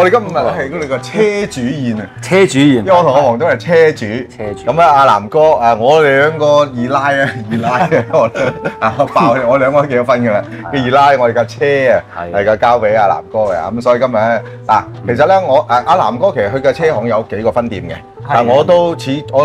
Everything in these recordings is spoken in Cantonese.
我哋今日係嗰個車主宴啊！車主宴，因為我同阿黃都係車主。咁啊，阿南哥我哋兩個二奶啊，爆我兩個都結咗婚㗎啦。嘅二奶，我哋架車啊，係架交俾阿南哥嘅。咁所以今日咧其實咧阿南哥其實佢嘅車行有幾個分店嘅，但我同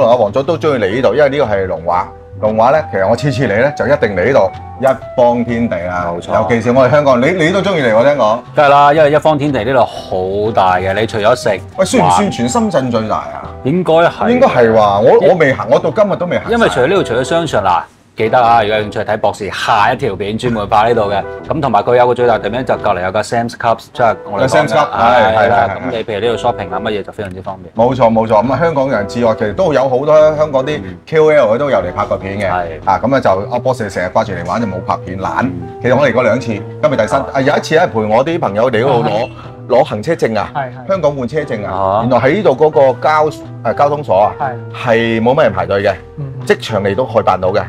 阿黃總都中意嚟呢度，因為呢個係龍華。龍華咧，其實我次次嚟咧就一定嚟呢度一方天地啦。冇錯，尤其是我哋香港，你都中意嚟我聽講。梗係啦，因為一方天地呢度好大嘅，你除咗食，喂，算唔算全深圳最大啊？應該係。應該係話，我未行，我到今日都未行。因為除咗呢度，除咗商場嗱。記得啊！如果有興趣睇博士下一條片，專門拍呢度嘅。咁同埋佢有個最大特點就隔離有個 Sam's Club， 即係我哋講嘅。係啦。咁你譬如呢度 shopping 啊乜嘢就非常之方便。冇錯。咁啊，香港人之外，其實都有好多香港啲 KOL 都有嚟拍過片嘅。係。咁啊就阿博士成日掛住嚟玩就冇拍片懶。其實我嚟過2次，今日第3。有一次咧陪我啲朋友嚟嗰度攞行車證啊。係。香港換車證啊。原來喺呢度嗰個交通所啊，係冇乜人排隊嘅，即場嚟都可以辦到嘅。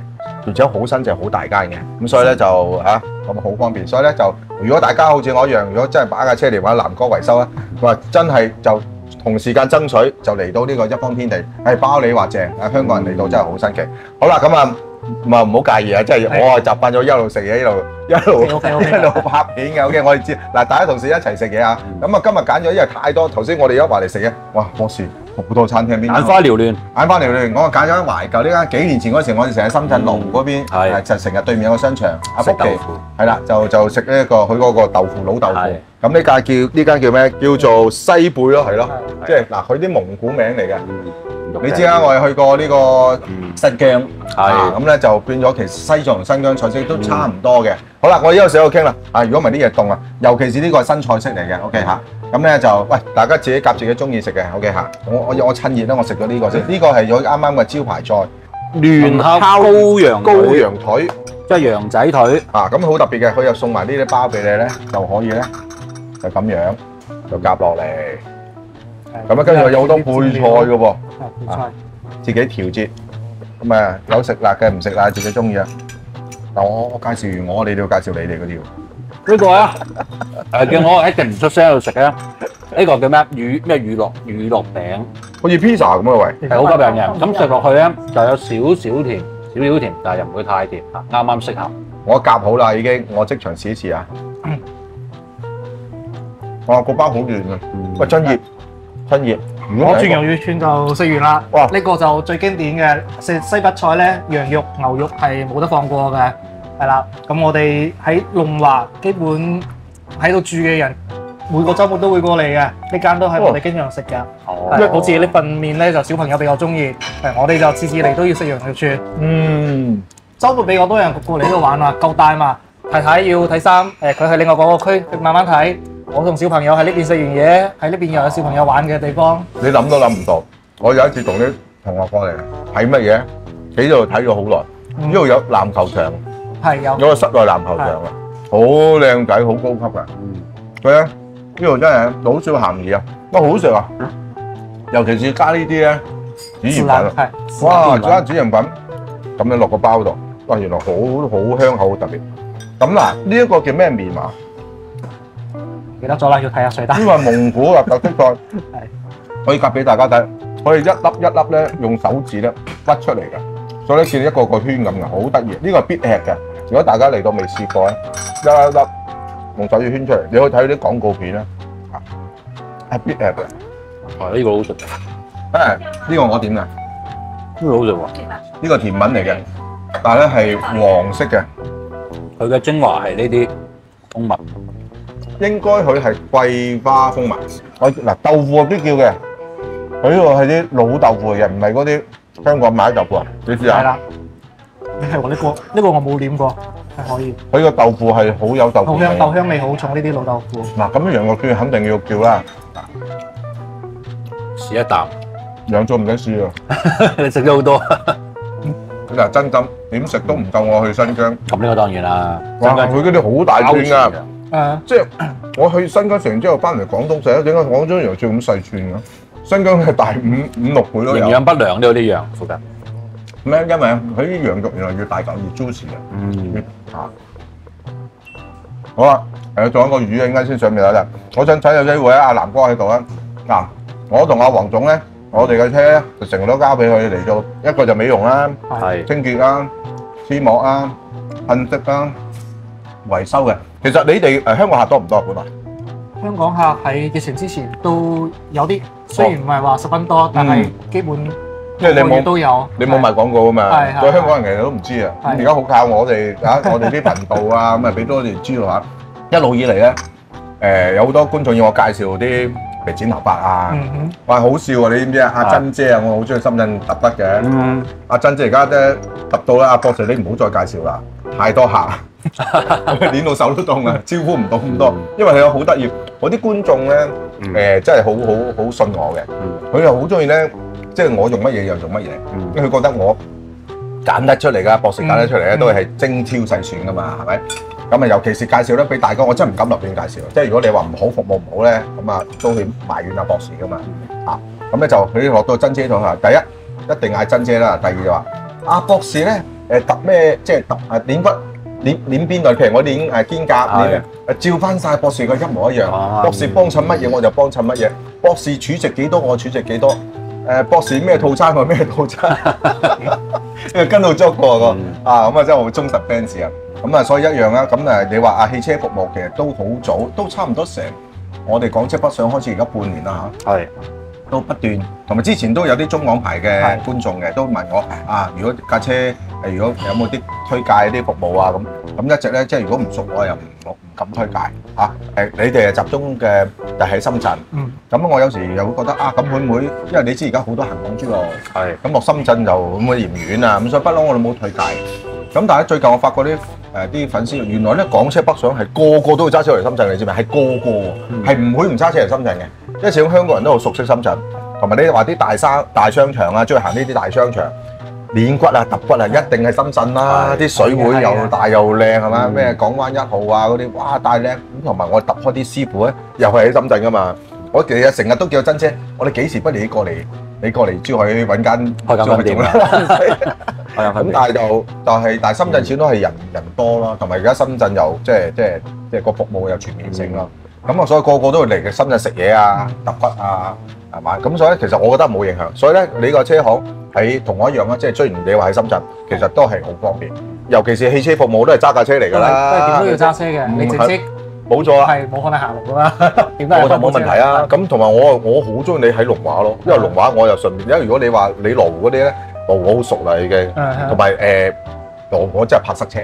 而且好新淨、好大間嘅，咁所以咧就咁好方便。所以咧就，如果大家好似我一樣，如果真係把架車嚟揾南哥維修咧，佢話真係就同時間爭取就嚟到呢個一方天地，係包你話正。香港人嚟到真係好新奇。好啦，咁啊唔好介意啊，即係我係習慣咗一路食嘢一路拍片嘅。OK， 我哋知嗱，大家同事一齊食嘢啊。咁啊，今日揀咗因為太多，頭先我哋一話嚟食嘅，哇，博士。好多餐廳邊眼花繚亂，我揀咗間懷舊呢間。幾年前嗰時，我哋成日喺深圳龍嗰邊，就成日對面有個商場。阿福記係啦，就食呢個佢嗰個豆腐老豆腐。咁呢間叫咩？叫做西貝咯，係咯。即係嗱，佢啲蒙古名嚟嘅。你知啦，我哋去過呢個新疆，咁咧就變咗其實西藏同新疆菜式都差唔多嘅。好啦，我依家時喺度傾啦。如果唔係啲嘢凍啊，尤其是呢個係新菜式嚟嘅。OK 嚇。咁咧就喂，大家自己夾自己中意食嘅 OK 嚇。我趁熱啦，我食咗呢個先。呢個係咗啱啱嘅招牌菜，聯合羔羊腿，即係羊仔腿。咁好特別嘅，佢又送埋呢啲包俾你咧，就可以咧就咁樣就夾落嚟。咁啊，跟住有好多配菜嘅喎，自己調節。咁啊，有食辣嘅，唔食辣自己中意啊。但我介紹完你都要介紹你哋嗰啲喎。呢個啊，叫我一定唔出聲喺度食咧。呢個叫咩？乳酪餅，好似 pizza 咁啊喂，係好吸引嘅。咁食落去咧就有少少甜，但係又唔會太甜，啱啱適合。我夾好啦已經，我即場試一試啊！哇，個包好嫩啊！喂，真熱。我轉羊肉串就食完啦。哇！呢個就最經典嘅食西北菜咧，羊肉、牛肉係冇得放過嘅。係啦，咁我哋喺龍華基本喺度住嘅人，每個週末都會過嚟嘅。呢間都係我哋經常食嘅。好似呢份麵咧，就小朋友比較中意。我哋就次次嚟都要食羊肉串。週末比較多人過嚟呢度玩啊，夠大嘛。太太要睇衫，佢喺另外嗰個區慢慢睇。我同小朋友喺呢邊食完嘢，喺呢邊又有小朋友玩嘅地方。你諗都諗唔到，我有一次同啲同學過嚟睇乜嘢，喺度睇咗好耐。呢度有籃球場。有個室內籃球場啊，好靚仔，好高級㗎。佢咧呢度真係好少鹹魚啊，好食啊！尤其是加呢啲咧孜然粉，哇！加孜然粉咁樣落個包度，哇！原來好香口，好特別。咁嗱，呢一個叫咩麵啊？記得咗啦，要睇下水單。呢個係蒙古嘅特色菜，可以夾俾大家睇。我哋一粒一粒咧用手指咧屈出嚟㗎，所以咧似一個個圈咁㗎，好得意。呢個係必吃嘅。如果大家嚟到未試過咧，一粒用手指圈出嚟，你可以睇啲廣告片咧，係必吃嘅。呢個好食。呢個我點㗎？呢個好食喎。呢個甜品嚟嘅，但係咧係黃色嘅。佢嘅精華係呢啲蜂蜜。應該佢係桂花蜂蜜。嗱豆腐嗰啲叫嘅，佢呢個係啲老豆腐嚟嘅，唔係嗰啲香港買豆腐啊。你試下。係啦。係喎，呢個我冇點過，係可以。佢個豆腐係好有豆腐味，豆香味好重，呢啲老豆腐。嗱，咁羊肉串肯定要叫啦。試一啖，兩種唔使試啊！你食咗好多。嗱，真心點食都唔夠我去新疆。咁呢個當然啦。哇！佢嗰啲好大串㗎，即係我去新疆食完之後翻嚟廣東食，點解廣州羊肉串咁細串㗎？新疆係大五六倍都有。營養不良呢啲羊附近。咩？因為佢啲羊肉原來要大嚿，要 juicy 嘅。好啦，仲有一個魚應該先上面有啦。我想睇有機會咧，阿南哥喺度啊。嗱，我同阿黃總咧，我哋嘅車咧就成日都交俾佢嚟做，一個就美容啦，清潔啦、黐膜啦、噴色啦、維修嘅。其實你哋香港客多唔多啊？本來香港客喺疫情之前都有啲，雖然唔係話十分多，但係基本即係個月都有。你冇賣廣告啊嘛，所以香港人其實都唔知啊。而家好靠我哋我哋啲頻道啊，咁啊俾多啲知道下。一路以嚟咧，有好多觀眾要我介紹啲嚟剪頭髮啊，哇好笑啊！你知唔知啊？阿珍姐啊，我好中意深圳揼得嘅。阿珍姐而家咧揼到啦，阿博士你唔好再介紹啦，太多客。攣到手都凍啊，招呼唔到咁多，因為佢有好得意，我啲觀眾咧真係好信我嘅，佢又好中意咧，即係我用乜嘢又用乜嘢，因為佢覺得我揀得出嚟噶，博士揀得出嚟咧都係精挑細選噶嘛，係咪？咁啊，尤其是介紹咧俾大哥，我真係唔敢立亂介紹，即係如果你話唔好服務唔好咧，咁啊都會埋怨阿博士噶嘛，咁咧就佢落到珍姐度啊，第一定嗌珍姐啦，第二就話阿博士咧揼咩，即係揼鏈骨。攣邊度？譬如我哋已經肩胛，照翻晒博士個一模一樣。博士幫襯乜嘢我就幫襯乜嘢。博士儲值幾多我儲值幾多。博士咩套餐我咩套餐。跟到足過個咁啊真係好忠實 fans 啊。咁啊所以一樣啦。咁你話汽車服務其實都好早，都差唔多成我哋港車北上開始而家半年啦嚇。係。都不斷，同埋之前都有啲中港牌嘅觀眾嘅，都問我如果架車如果有冇啲推介啲服務啊咁一直咧，即係如果唔熟我又唔敢推介你哋係集中嘅就喺深圳，咁我有時又會覺得咁會唔會？因為你知而家好多行港珠路，咁落深圳就會唔會嫌遠啊？咁所以不嬲我哋冇推介。咁但係最近我發覺啲粉絲原來咧港車北上係個個都會揸車嚟深圳，你知唔知？係個個係唔會唔揸車嚟深圳嘅。因為始終香港人都好熟悉深圳，同埋你話啲大商場啊，中意行呢啲大商場，鏈骨啊、揼骨啊，一定係深圳啦。啲水會又大又靚係嘛？咩港灣1號啊嗰啲，哇大靚！咁同埋我揼開啲師傅咧，又係喺深圳噶嘛。我其實成日都叫珍姐，我哋幾時不如你過嚟珠海揾間開間分店啦。咁但係但係深圳始終都係人多咯，同埋而家深圳又即係個服務有全面性咯。咁啊，所以個個都會嚟嘅深圳食嘢啊、揼骨啊，係嘛？咁所以其實我覺得冇影響。所以咧，你個車行喺同我一樣啦，即係雖然你話喺深圳，其實都係好方便。尤其是汽車服務都係揸架車嚟㗎啦，都係點都要揸車嘅。你直接冇錯啊，係冇可能行路㗎啦。我就冇問題啊。咁同埋我好中意你喺龍華咯，因為龍華我又順便。因為如果你話你羅湖嗰啲咧，羅湖我好熟啦已經，同埋羅湖我真係怕塞車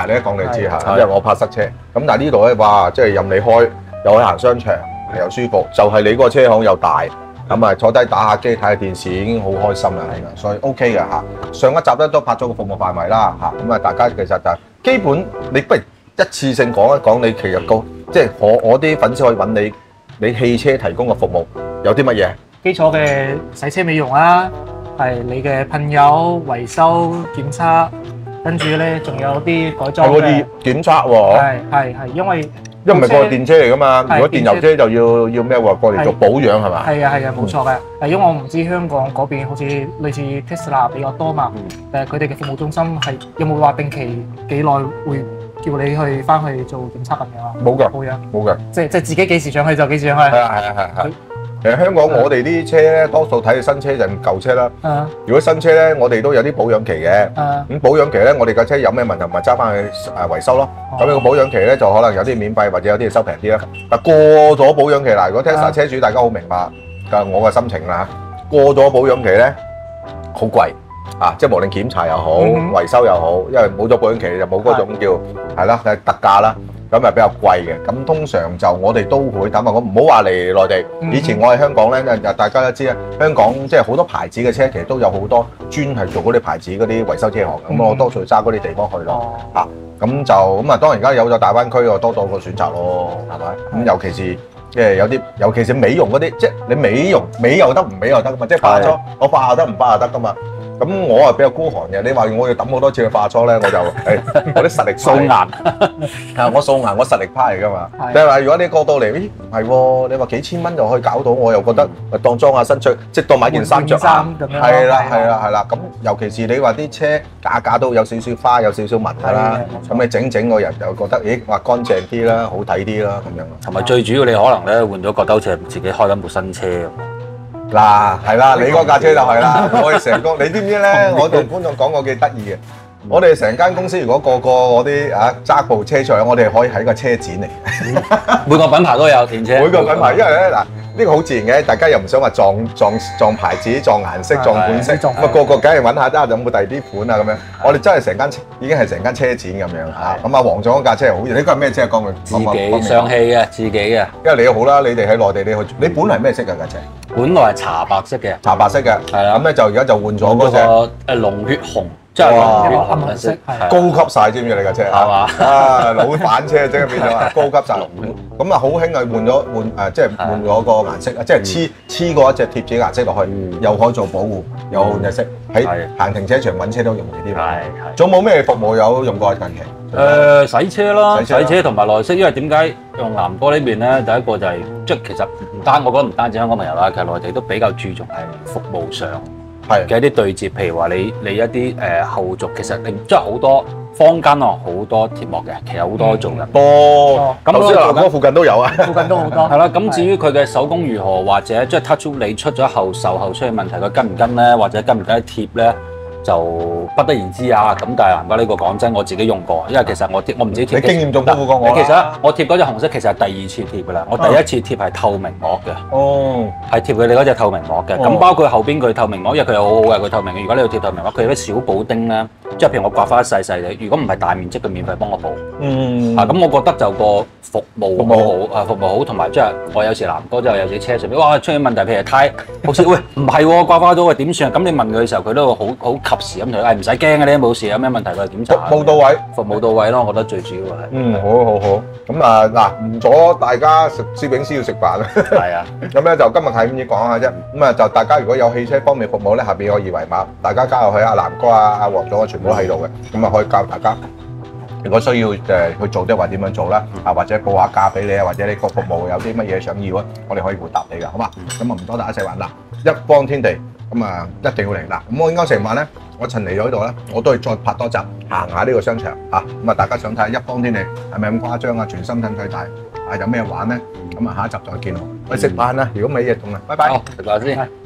你一講你知嚇，因為我怕塞車。咁但係呢度咧，哇，即係任你開。又去行商場，又舒服，就係你嗰個車行又大，咁啊坐低打下機睇下電視已經好開心啦，所以 OK 嘅嚇。上一集咧都拍咗個服務範圍啦嚇，咁啊大家其實就基本你不如一次性講一講你其實個即係我啲粉絲可以揾你汽車提供嘅服務有啲乜嘢？基礎嘅洗車美容啦，係你嘅噴油維修檢測，跟住咧仲有啲改裝嘅。係檢測喎。係，因為。因為唔係個電車嚟㗎嘛，如果電油車就要咩喎？過嚟做保養係嘛？係啊，冇錯嘅。因為我唔知香港嗰邊好似類似 Tesla 比較多嘛，佢哋嘅服務中心係有冇話定期幾耐會叫你去翻去做檢測咁樣啊？冇㗎，保養冇㗎，即係自己幾時上去就幾時上去。係啊。其實香港我哋啲車咧，多數睇新車就舊車啦。如果新車咧，我哋都有啲保養期嘅。咁保養期咧，我哋架車有咩問題，咪揸翻去維修咯。咁呢個保養期咧，就可能有啲免費，或者有啲收平啲啦。但過咗保養期嗱，如果 Tesla 車主大家好明白我嘅心情啦。過咗保養期咧，好貴即係無論檢查又好，維修又好，因為冇咗保養期就冇嗰種叫係啦，係特價啦。咁係比較貴嘅，咁通常就我哋都會坦白講，唔好話嚟內地。以前我喺香港咧，大家都知啊，香港即係好多牌子嘅車，其實都有好多專係做嗰啲牌子嗰啲維修車行。咁我多數揸嗰啲地方去咯。咁就咁啊，當然而家有咗大灣區，我多咗個選擇咯，係咪？咁尤其是即係有啲，尤其是美容嗰啲，即係你美容美又得，唔美又得噶嘛，即係化妝我化又得，唔化又得噶嘛。咁我係比較孤寒嘅。你話我要抌好多次去化妝咧，我就我啲實力素顏我素顏，我實力派嚟㗎嘛。你話如果你過到嚟，咦唔係喎？你話幾千蚊就可以搞到，我又覺得當裝下身出，即係當買件衫着下。係啦。咁尤其是你話啲車架都有少少花，有少少紋㗎啦。咁你整個人就覺得，咦話乾淨啲啦，好睇啲啦咁樣。同埋最主要你可能咧換咗覺得好似係自己開緊部新車咁。嗱係啦，你嗰架車就係啦。我哋成個你知唔知咧？我同觀眾講過幾得意嘅。我哋成間公司如果個嗰啲揸部車出嚟，我哋可以喺個車展嚟。每個品牌都有電車。每個品牌，因為咧嗱。呢個好自然嘅，大家又唔想話撞牌子、撞顏色、撞款式，咁啊個梗係揾下有冇第二啲款啊咁樣。我哋真係成間已經係成間車展咁樣嚇。咁啊黃總嗰架車好型，呢個係咩車？講佢自己上汽嘅，自己嘅。因為你好啦，你哋喺內地你本來係咩色㗎架車？本來係茶白色嘅。茶白色嘅。係啦。咁咧就而家就換咗嗰隻龍血紅。即係藍色，高級晒知唔知你架車？係嘛？老闆車即係變咗高級晒。咁啊好興啊換即係換咗個顏色啊，即係黐過一隻貼紙顏色落去，又可以做保護，又換隻色。喺行停車場揾車都容易啲。係。仲有冇咩服務有用過近期？洗車啦，洗車同埋內飾，因為點解用南哥呢邊咧？第一個就係即係其實我覺得唔單止香港朋友啦，其實內地都比較注重係服務上。嘅一啲對接，譬如話你一啲後續，其實你即係好多坊間好多貼膜嘅，其實好多做嘅。多咁頭先南哥附近都有啊，附近都好多。係啦，咁至於佢嘅手工如何，或者即係 touch 你出咗後售後出現問題，佢跟唔跟咧，或者跟唔跟貼咧？就不得而知啊！咁但係南哥呢個講真，我自己用過，因為其實我唔知貼。你經驗仲豐富過我。其實我貼嗰隻紅色其實係第二次貼㗎啦，我第一次貼係透明膜嘅。哦。係貼佢哋嗰隻透明膜嘅，咁包括後邊佢透明膜，因為佢又好好嘅，佢透明嘅。如果你要貼透明膜，佢有啲小補丁咧，即係譬如我刮花細細嘅，如果唔係大面積，佢免費幫我補。咁我覺得就個服務好，同埋即係我有時南哥即係有時車上邊，哇出現問題，譬如胎好似喂唔係喎，刮花咗喂點算啊？咁你問佢嘅時候，佢都會好及時咁同佢，唔使驚嘅，你冇事，有咩問題佢檢查。服務到位，服務到位咯，我覺得最主要係。好。咁啊嗱，唔阻大家食攝影師要食飯啦。係啊。咁咧就今日係咁樣講下啫。咁啊就大家如果有汽車方面服務咧，下邊有個二維碼，大家加入去阿南哥阿黃總全部都喺度嘅，咁啊可以教大家。如果需要去做的話點樣做啦？或者報下價俾你啊，或者你個服務有啲乜嘢想要啊，我哋可以回答你噶，好嘛？咁啊唔多大家一齊玩啦！一方天地，咁啊一定要嚟啦！咁我應該成晚咧，我趁嚟咗呢度咧，我都係再拍多集行下呢個商場嚇。咁啊大家想睇下一方天地係咪咁誇張啊？全新新推大有咩玩咧？咁啊下一集再見咯！去食飯啦！如果冇嘢做啦，拜拜。好，食飯先。